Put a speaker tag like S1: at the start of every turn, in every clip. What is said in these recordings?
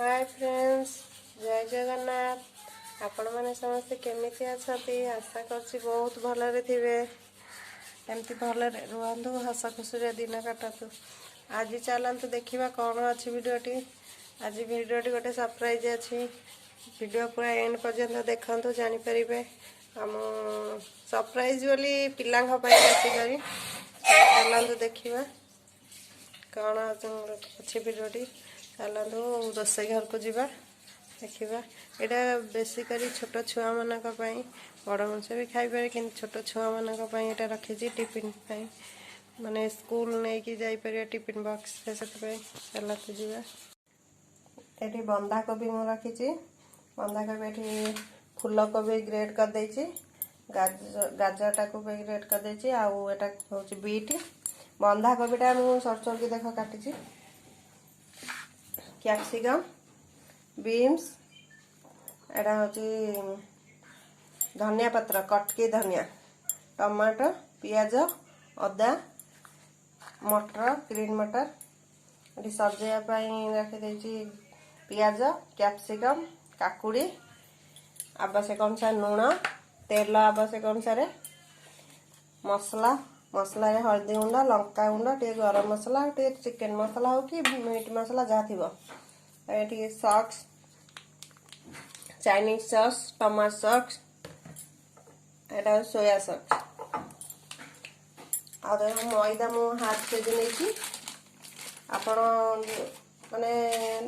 S1: Hi friends, जय जगन्नाथ। आपण मैंने समस्ते केमिति अछंती? आशा करछि बहुत भलरे थिबे। एमती भलरे रुहंतु, हस खुशी दिन काटतु। आज चलतु देखा कौन अच्छी भिडटी। आज भिडटी गोटे सरप्राइज अच्छी। वीडियो पूरा एंड पर्यंत देखंतु, जानीपर आम सरप्राइज बोली पिला बेसिकली। चलतु देखा कौन अच्छी भिडटी। चलतु रोसे घर को जीवा देखा। यहाँ बेसिकली छोट छुआ मान बड़ मनुष्य भी खाईपे कि छोट छुआ मान रखी टिफिन माने स्कूल नहीं कि जापर टिफिन बॉक्स से चलतु जीवा। ये बंधा कोबी मु रखी। बंधा कोबी ये फूल कोबी ग्रेड कर देछि। गाजर टाक ग्रेड कर देछि। आउ एटा होछि बीट। बंधा कोबीटा मु सर सर की देख काटी। कैप्सिकम, बीन्स, एटा होछि धनिया पत्र कटकी धनिया, टमाटो, पियाज, अदा, मटर, ग्रीन मटर। ये सजाइवाई रखी देछि पियाज, कैप्सिकम, काकुड़ी, आवश्यक अनुसार लुण, तेल आवश्यक अनुसार, मसला मसला हल्दी गुंड, लंका गुंड, टे गरम मसला, टे चिकेन मसला हो कि मीट मसला जहाँ थी। Sauce, Chinese sauce, tomato sauce, एटा सोया सॉस। आ मैदा मु हाफ केजी नहीं। आपण माने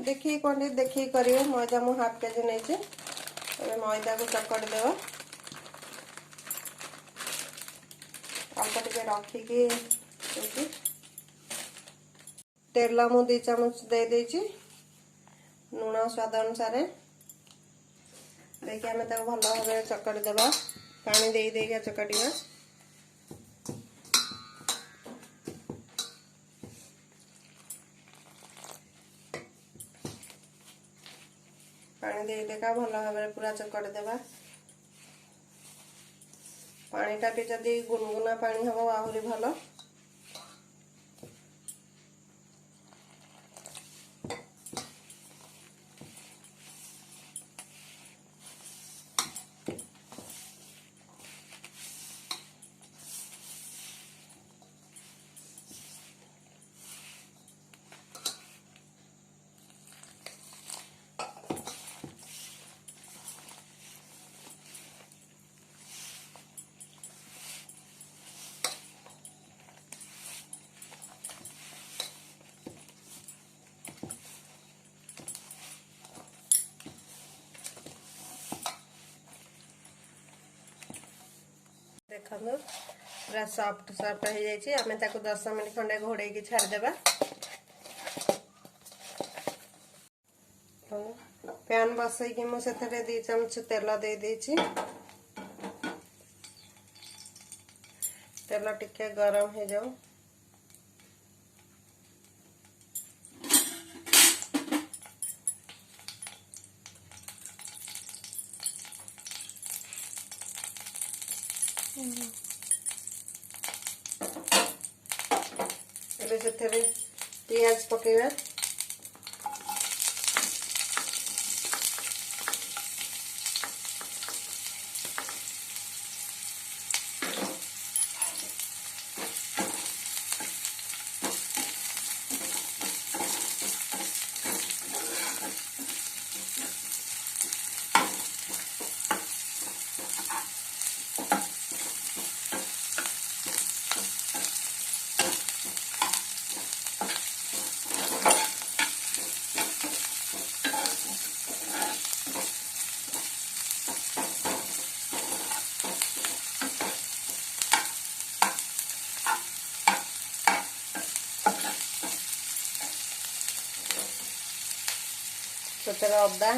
S1: देखिए क्वांटिटी देखिए करिए। मैदा मु हाफ केजी नहीं। मैदा को चकड़ी देव। अल्प टे रखिकी तेल मु 2 चामच दे देछि। लुण स्वाद अनुसार देखिए आम भल भाव चकड़ी देवा। पानी दे देगा चकड़िया। पानी दे देगा भल भाव पूरा चकड़ी देवा। पानीटा भी जदि गुनगुना पानी हम आहरी भल। देखो पूरा सॉफ्ट सॉफ्ट हो जाए। आम 10 मिनट खंडे घोड़े की छाड़देवा। पैन बसई मुझे 2 चामच तेल दे देछि। तेल टिके गरम हो जाओ। से पियाज पकेवा। ସେଥିରେ ଅଦା,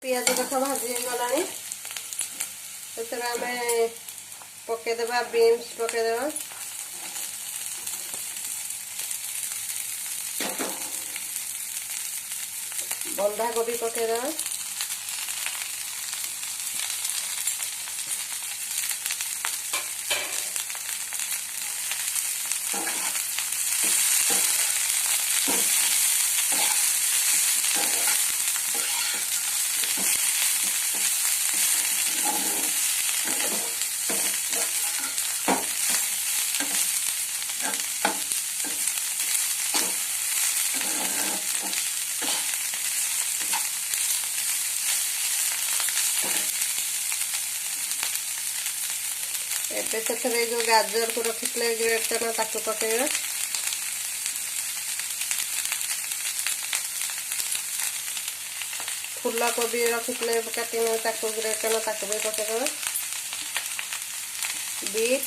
S1: पियाज देखा भाजी गलानी। ସେଥିରେ ଆମେ ପକେଇଦେବା ବିନ୍ସ ପକେଇଦେବା। बंधाकोबी पकेइदेवा। एबे से जो गाजर को रखी ग्रेट करना ताकू पकेଇବା। फुला कोबी रखी काटी ताकू ग्रेट करना ताकू भी पकेଇବା। बीट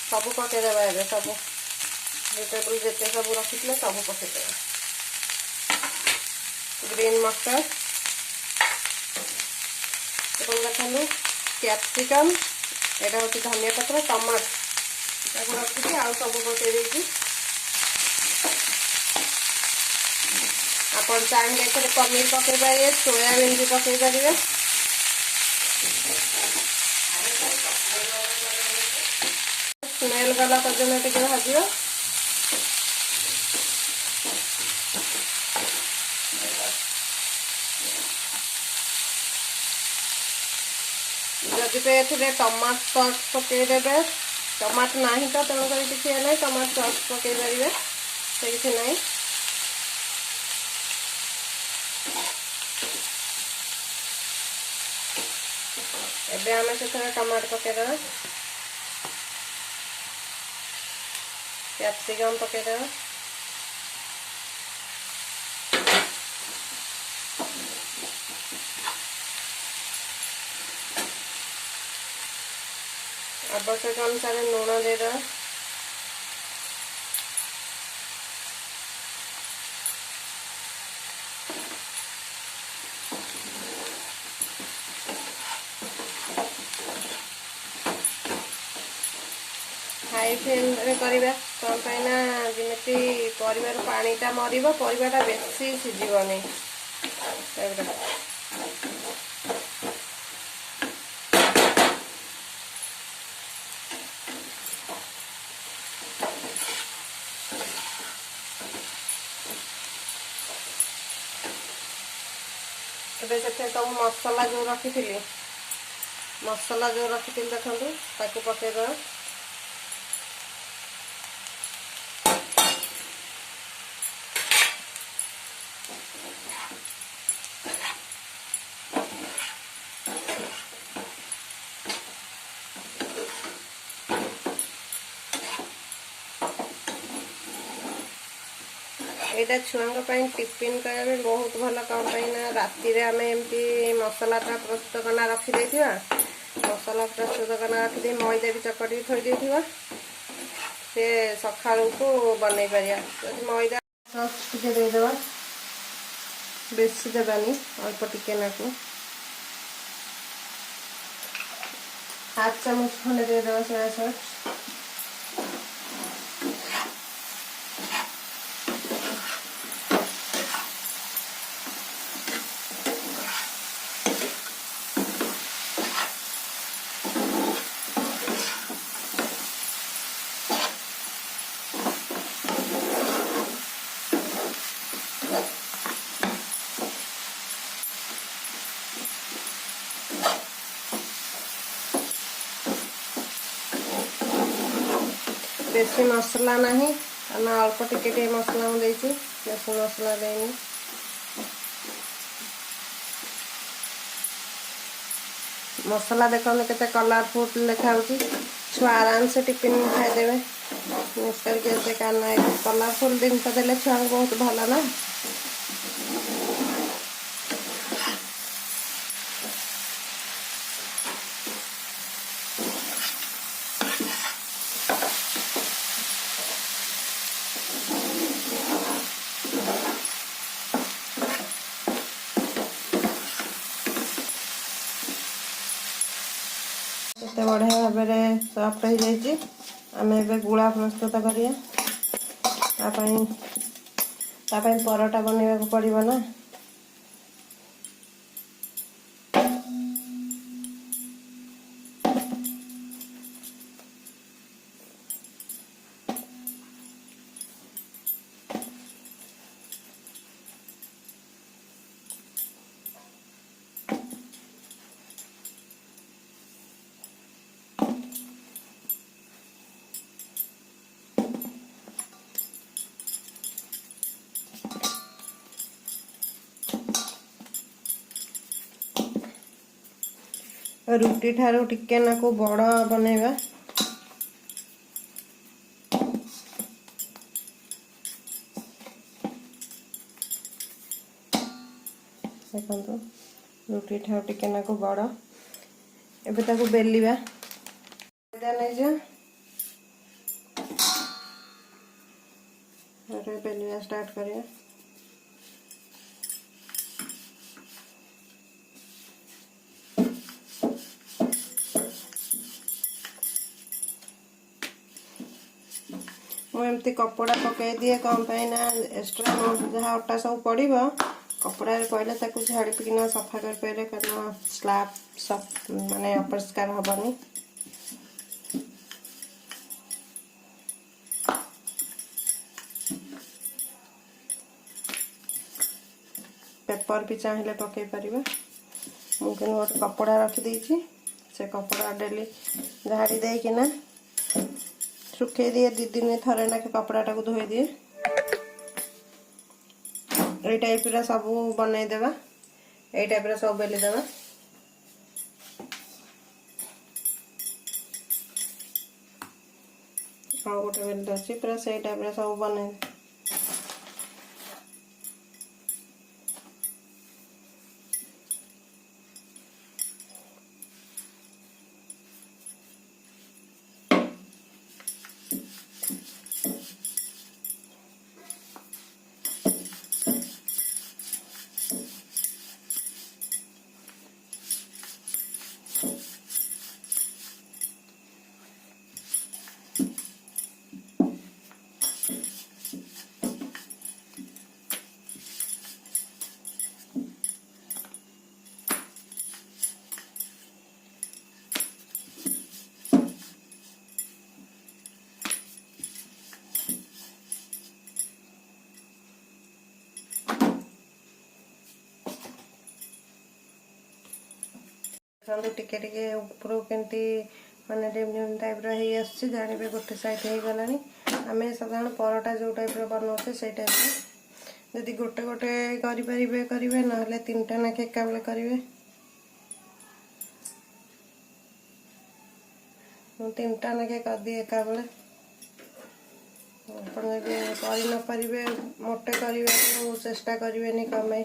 S1: सब पकेदेवा। ए सब वेजिटेबल जिते सब रखी सब पकेदेवा। ग्रीन मटर देखु कैप्सिकम एटा हूँ धनिया पत्र टमाटो रखी आउ सब पकई आप चाहिए पनीर पकई पारे सोयाबीन भी पकई पारे। स्मेल गला पर्यटन टे भाज जदि पे टमाटो सॉस पकईदेवे। टमाटो ना तो तेणुक किसी ना टमाटो सॉस पकई पारे से किसी ना। एबे आमे से टमाटो पकईदेवा। कैप्सिकम पकईदेवा। आवश्यक अनुसार लुण देदेवा। हाई फ्लेम रे करिबा कौन पाइना जेमिति परिबार पानीटा मरिबो परिबाटा बेसी सिझिबनी। सब मसला जो रखी देखो ताकू पकईदेवा। एटा छुआ टिफिन करने बहुत भल कौन पाई राति आम एमती मसलाटा प्रस्तुत करना रखी देथिबा। मसला प्रस्तुत करना रखी मैदा भी चकटी थोई देथिबा से सकाळू को बनै परिया। मैदा सॉस टिके देदेबा बेसी देबानी अल्प टिके नाकू हाफ चामच खंडे देदेबा सोया सॉस। बेसी मसला नहीं आम अल्प टिके मसला मुझे बेसी मसला देनी। मसला देखो केते कलरफुल देखा छुआ आराम से टिफिन खाईदेवे मिक्स करके करना। कलरफुल जिनस देले छुआ बहुत भल ना। केते बढ़िया भाव सफ्ट हो जाए। आम ए गुड़ा प्रस्तुत करिया परोटा बनवा पड़ो ना। रुटी ठारू टिके नाकु बड़ बनैबा। देखो रुटी ठारू टिके नाकु बड़। एबे ताकु बेलिबा। मैदा नै जा अरे बेलिया स्टार्ट करिया। मुझे कपड़ा पकई दिए कौन ना एक्सट्रा जहाँ अटा सब पड़ कपड़ा पड़े ताकू झाड़िकिना सफा कर पारे कारण स्लाब माने अपरिष्कार हबनी। पेपर भी चाहिए पकई पार मुझे गोटे कपड़ा रखी से कपड़ा डेली झाड़ी देकिना सुखे दिए 2 दिन थरे ना कपड़ा टाक धोई दिए। ये टाइप सब बनईदेवा ये टाइप सब बेलीदेवा। हाँ गोटे बेली अच्छी पूरा से टाइप सब बन टिके टिके ऊपर केमती माने डिम टाइप जानवे गोटे साइड हो गला। आम साधारण परोटा जो टाइप बनाऊे से टाइप जदि गोटे गोटे करेंगे ना 3टा ना एका बेले करेंगे। 3टा नाखे कर दिए एका बेले आप कर मोटे करने चेष्टा करें कमे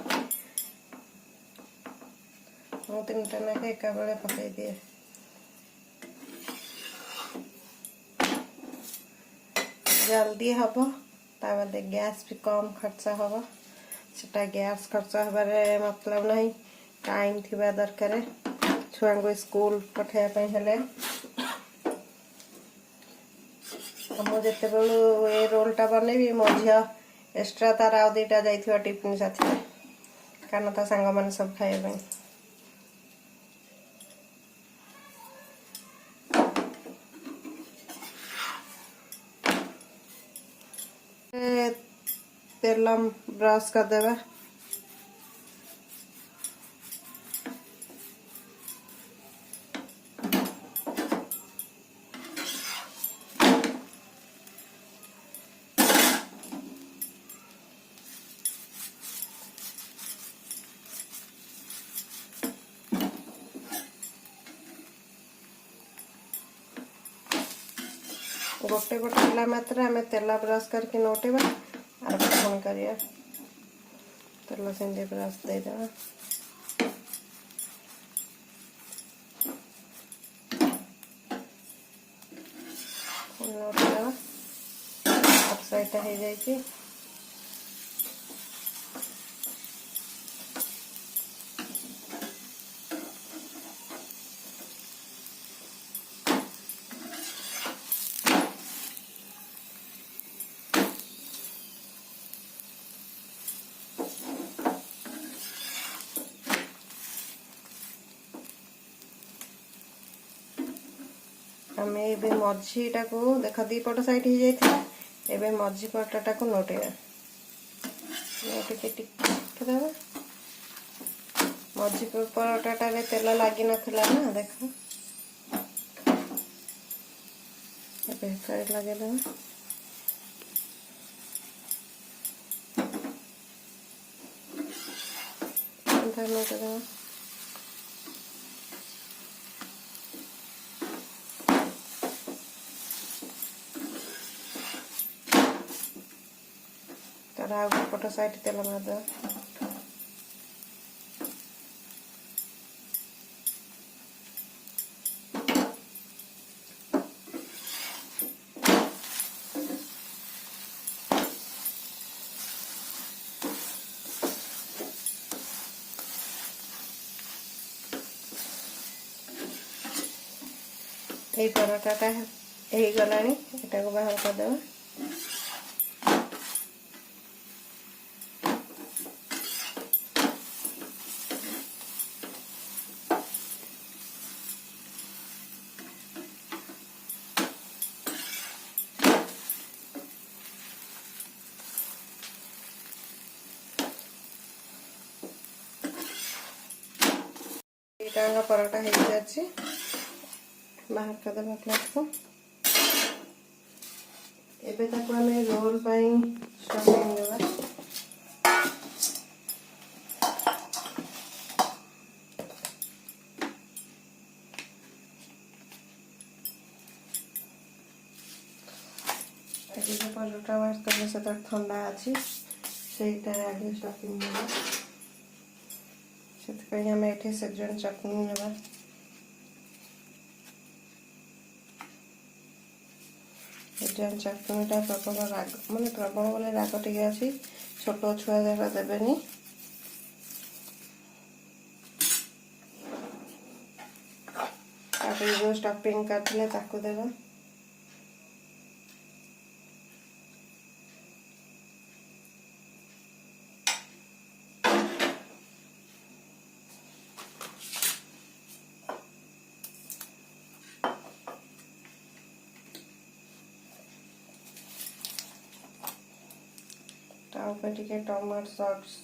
S1: 3टा नाखे एका बेले पकई दिए। जल्दी हम ताद गैस भी कम खर्च हम सेटा गैस खर्च हबारे मतलब नहीं टाइम थिबा दरकार छुआ को स्कूल पठाइबा हेले मुझे ये रोलटा बनैबी मो झी एक्सट्रा तार आउ 2टा जाइथिबा टिफिन साथी कारण ता सांग माने सब खाइबा। तेल ब्रश कर देवा। गोटे गोटे होला मात्र आम तेल ब्रश करके नोटेबा आर फोन करिया तेल से ब्रश देदेवा। नोटेदेवा आप साइडटा हो जाए। आम ए मझीटा को देख 2 पट साइड हो जाता एवं मझी पटटा को नोटेगा नोटिके मझी परोटा तेल लगी नाला ना देख साइड लगे नोटेगा। तार आउ पट साइड तेल मारद ये पराठाटा हो गलानी एटा को बाहर कर देबा एटा पराठा हो जाछि बाहर कर देबा प्लेट को एबे ताको हमें रोल पाई स्टफिंग देबा एटी जो परोटा बाहर करले से तो ठंडा अछि सेटा आगे स्टफिंग देबा सेत पे हमें एठी सेजवान चटनी नेबा सेजवान चटनीटा प्रबल राग माने प्रबल बोले राग टिके अछि छोट छुआ जरा देबेनी तापर जो स्टफिंग करथिले ताको देबा ऊपर टिके टमाटर सॉस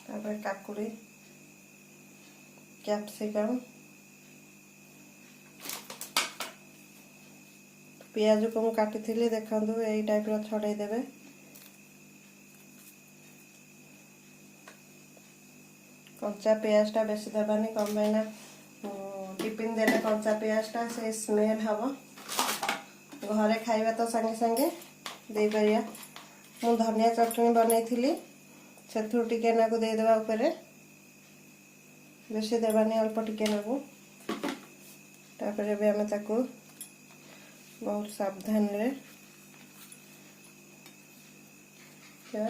S1: तापर काकुड़ी कैप्सिकम पियाज को काटी थी देखो यही टाइप छड़े देवे कंचा पियाजटा बेसी देवानी कम ना टिफिन देले कंचा पियाजटा से स्मेल हम घरे खाइबा तो संगे संगे दे परिया मु धनिया चटनी बनई थी से टिके नाकु दे देबा ऊपर बेसी देवानी अल्प टिके नाकु तापर भी आमे ताकू बहुत सावधान रे क्या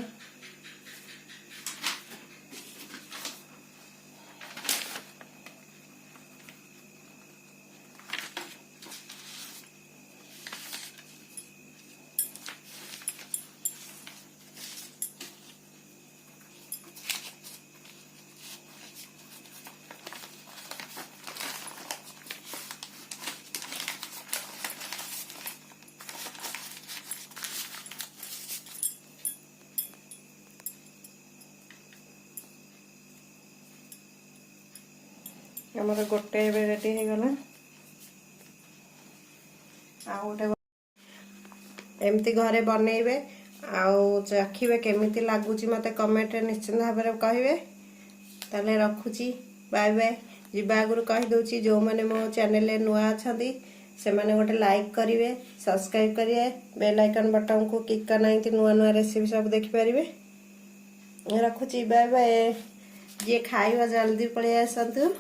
S1: हमर गोटे रेडी हो गला गोटे एमती घरे बनइबे आखिबे केमिति लागुची मते कमेंट निश्चित भाव में कहिबे ताले रखुची बाय बाय जीवा आगुरु कहि दोची जो माने मो चैनल ले नुआ अछंती से माने गोटे लाइक करिवे सब्सक्राइब करिवे बेल आइकन बटन को क्लिक करना इति नुआ नुआ रेसिपी सब देखि परिवे रखुची बाय बाय जे खाइबा जल्दी पळे आसंतु।